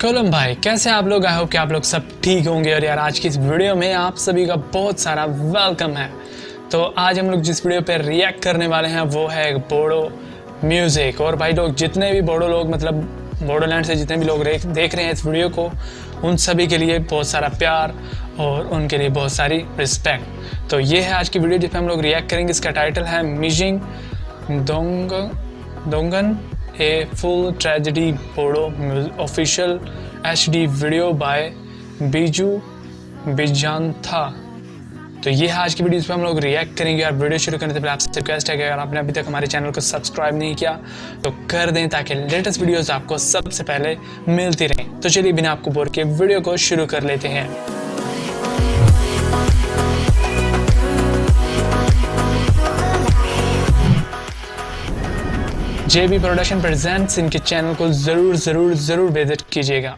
कोलम भाई, कैसे आप लोग? आई होप कि आप लोग सब ठीक होंगे। और यार, आज की इस वीडियो में आप सभी का बहुत सारा वेलकम है। तो आज हम लोग जिस वीडियो पे रिएक्ट करने वाले हैं वो है बोडो म्यूज़िक। और भाई लोग, जितने भी बोडो लोग मतलब बोडोलैंड से जितने भी लोग देख रहे हैं इस वीडियो को, उन सभी के लिए बहुत सारा प्यार और उनके लिए बहुत सारी रिस्पेक्ट। तो ये है आज की वीडियो जिस पर हम लोग रिएक्ट करेंगे। इसका टाइटल है Mising Dongan a full tragedy Bodo official HD video by Biju Bijanatha. तो ये है आज की वीडियो, इस पर हम लोग रिएक्ट करेंगे। और वीडियो शुरू करने से पहले आपसे रिक्वेस्ट है कि अगर आपने अभी तक हमारे चैनल को सब्सक्राइब नहीं किया तो कर दें, ताकि लेटेस्ट वीडियोस आपको सबसे पहले मिलती रहें। तो चलिए बिना आपको बोर के वीडियो को शुरू कर लेते हैं। JB प्रोडक्शन प्रेजेंट्स, इनके चैनल को जरूर विजिट कीजिएगा।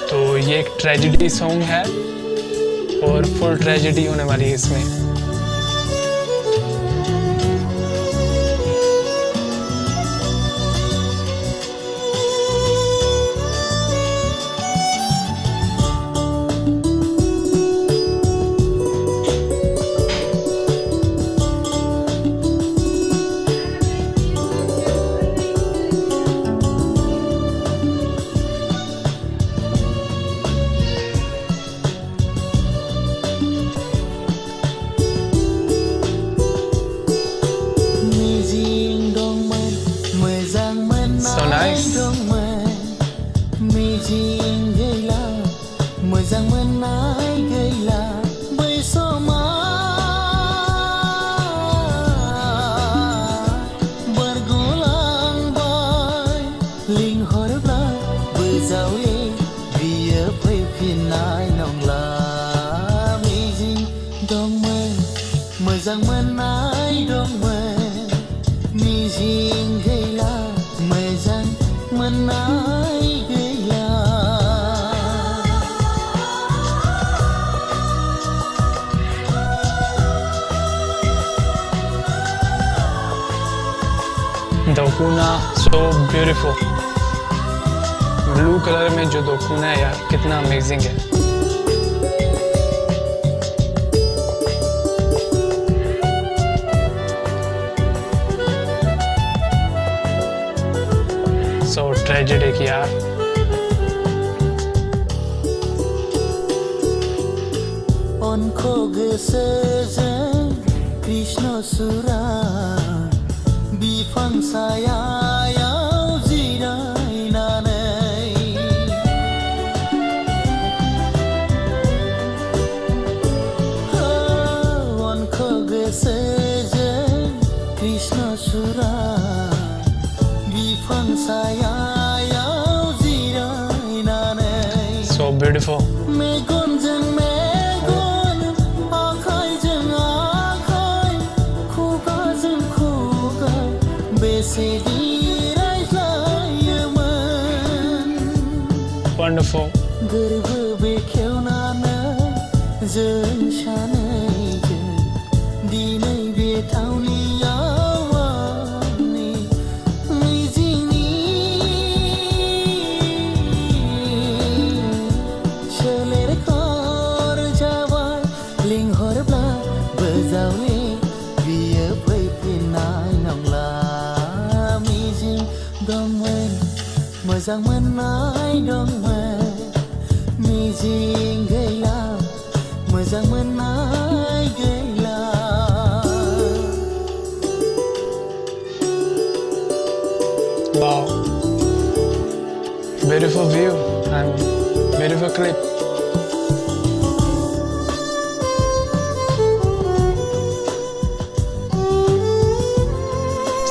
तो ये एक ट्रेजेडी सॉन्ग है और फुल ट्रेजेडी होने वाली है इसमें। So nice. Moजां मोननाय दंमोन मिजिं गैला मोजां मोननाय गैला। दोकुना सो ब्यूटीफुल। ब्लू कलर में जो दोकुना है यार, कितना अमेजिंग है। सो ट्रेजेडिक यार। अनखौ गोसोजों कृष्ण सुरा बिफां सायायाव जिरायनानै अनखौ गोसोजों कृष्ण सुरा बिफां सायायाव जिरायनानै। So beautiful. मेगनजों मेगन आखाइजों आखाइ खुगाजों खुगा बेसेदि रायज्लायोमोन। Wonderful. गोरबो बेखेवनानै जों सानैजों दिनै बे थावनियाव आंनि मिजिंनि सोलेरखर जाबाय। लिंहरब्ला बोजावले बियो फैफिननाय नंला। मिजिं दंमोन मोजां मोननाय दंमोन मिजिं गैला मोजां मोननाय गैला। Wow. Beautiful view and beautiful clip.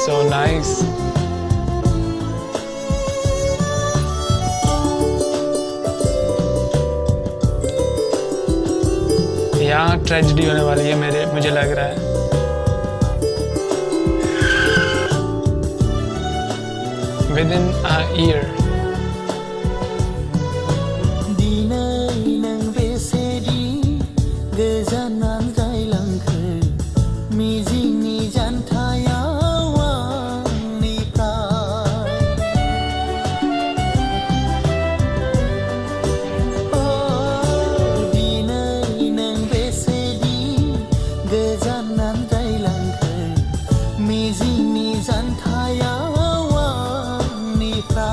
So nice. यहाँ ट्रेजेडी होने वाली है मुझे लग रहा है। Within a year. दिनै नों बेसेदि गोजानाव जायलांखो मिजिंनि गोजाननिफ्राय लांखो मिजिंनि जानथायाव आंनिफ्राय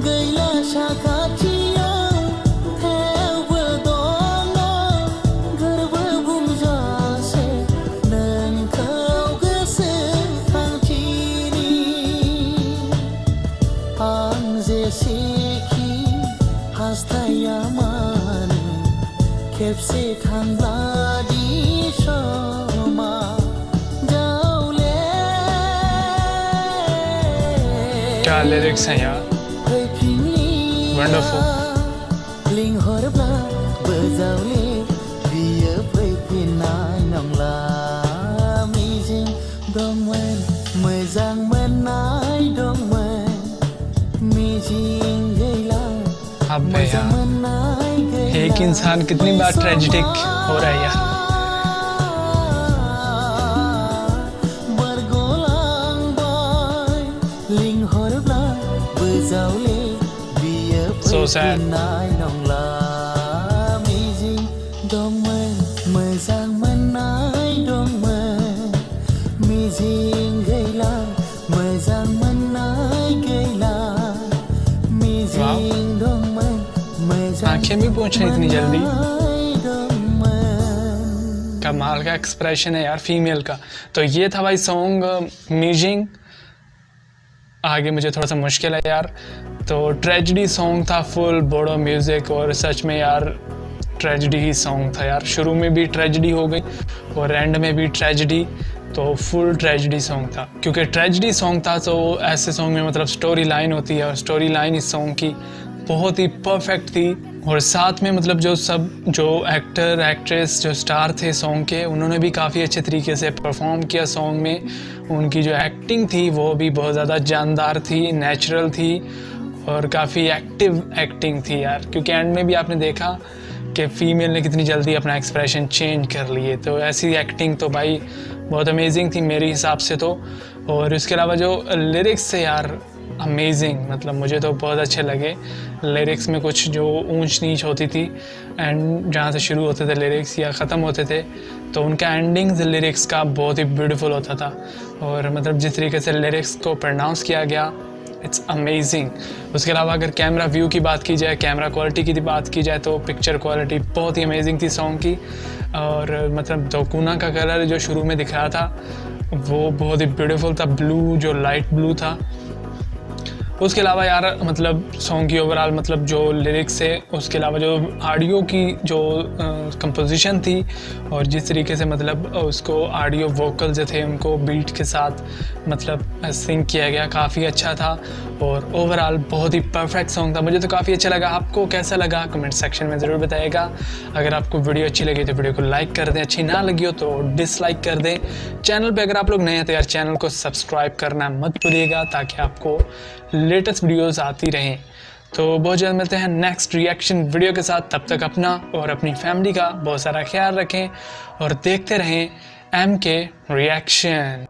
गैला साखाथियाव थेवबो दङ गोरबो बुंजासे नोंखौ गोसोखांथिनि आं जेसेखि हास्थाया मानो खेबसे थांब्लादि समा जावले क्या लिरिक्स हैं यार, Wonderful. लिंहरब्ला बोजावले बियो फैफिननाय नंला मिजिं दंमोन मोजां मोननाय दंमोन मिजिं गैला अब मोजां यार मोननाय गैला एक इंसान कितनी बार ट्रेजिक हो रहा है यार। बारग'लांबाय लिंहरब्ला बोजावले बियो So sad. फैफिननाय नंला मिजिं दंमोन मोजां मोननाय दंमोन मिजिं गैला मोजां मोननाय गैला मिजिं दंमोन मोजां आंखें भी पूछ रही इतनी जल्दी, मोननाय दंमोन। कमाल का एक्सप्रेशन है यार फीमेल का। तो ये था भाई सॉन्ग मीजिंग। आगे मुझे थोड़ा सा मुश्किल है यार। तो ट्रेजिडी सॉन्ग था, फुल बोडो म्यूज़िक, और सच में यार ट्रेजिडी ही सॉन्ग था यार। शुरू में भी ट्रेजिडी हो गई और एंड में भी ट्रेजिडी, तो फुल ट्रेजिडी सॉन्ग था। क्योंकि ट्रेजिडी सॉन्ग था तो ऐसे सॉन्ग में मतलब स्टोरी लाइन होती है, और स्टोरी लाइन इस सॉन्ग की बहुत ही परफेक्ट थी। और साथ में मतलब जो एक्टर एक्ट्रेस जो स्टार थे सॉन्ग के, उन्होंने भी काफ़ी अच्छे तरीके से परफॉर्म किया सॉन्ग में। उनकी जो एक्टिंग थी वो भी बहुत ज़्यादा जानदार थी, नेचुरल थी, और काफ़ी एक्टिव एक्टिंग थी यार। क्योंकि एंड में भी आपने देखा कि फ़ीमेल ने कितनी जल्दी अपना एक्सप्रेशन चेंज कर लिए। तो ऐसी एक्टिंग तो भाई बहुत अमेजिंग थी मेरे हिसाब से तो। और इसके अलावा जो लिरिक्स थे यार अमेजिंग, मतलब मुझे तो बहुत अच्छे लगे। लिरिक्स में कुछ जो ऊंच नीच होती थी एंड जहाँ से शुरू होते थे लिरिक्स या ख़त्म होते थे, तो उनका एंडिंग लिरिक्स का बहुत ही ब्यूटीफुल होता था। और मतलब जिस तरीके से लिरिक्स को प्रोनाउंस किया गया, इट्स अमेजिंग। उसके अलावा अगर कैमरा व्यू की बात की जाए, कैमरा क्वालिटी की बात की जाए, तो पिक्चर क्वालिटी बहुत ही अमेजिंग थी सॉन्ग की। और मतलब दोकुना का कलर जो शुरू में दिख रहा था वो बहुत ही ब्यूटीफुल था, ब्लू जो लाइट ब्लू था। उसके अलावा यार मतलब सॉन्ग की ओवरऑल मतलब जो लिरिक्स है, उसके अलावा जो ऑडियो की जो कंपोजिशन थी, और जिस तरीके से मतलब उसको ऑडियो वोकल जो थे उनको बीट के साथ मतलब सिंग किया गया, काफ़ी अच्छा था। और ओवरऑल बहुत ही परफेक्ट सॉन्ग था, मुझे तो काफ़ी अच्छा लगा। आपको कैसा लगा कमेंट सेक्शन में ज़रूर बताइएगा। अगर आपको वीडियो अच्छी लगी तो वीडियो को लाइक कर दें, अच्छी ना लगी हो तो डिसलाइक कर दें। चैनल पे अगर आप लोग नए हैं तो यार चैनल को सब्सक्राइब करना मत भूलिएगा, ताकि आपको लेटेस्ट वीडियोस आती रहें। तो बहुत जल्द मिलते हैं नेक्स्ट रिएक्शन वीडियो के साथ। तब तक अपना और अपनी फैमिली का बहुत सारा ख्याल रखें और देखते रहें MK रिएक्शन।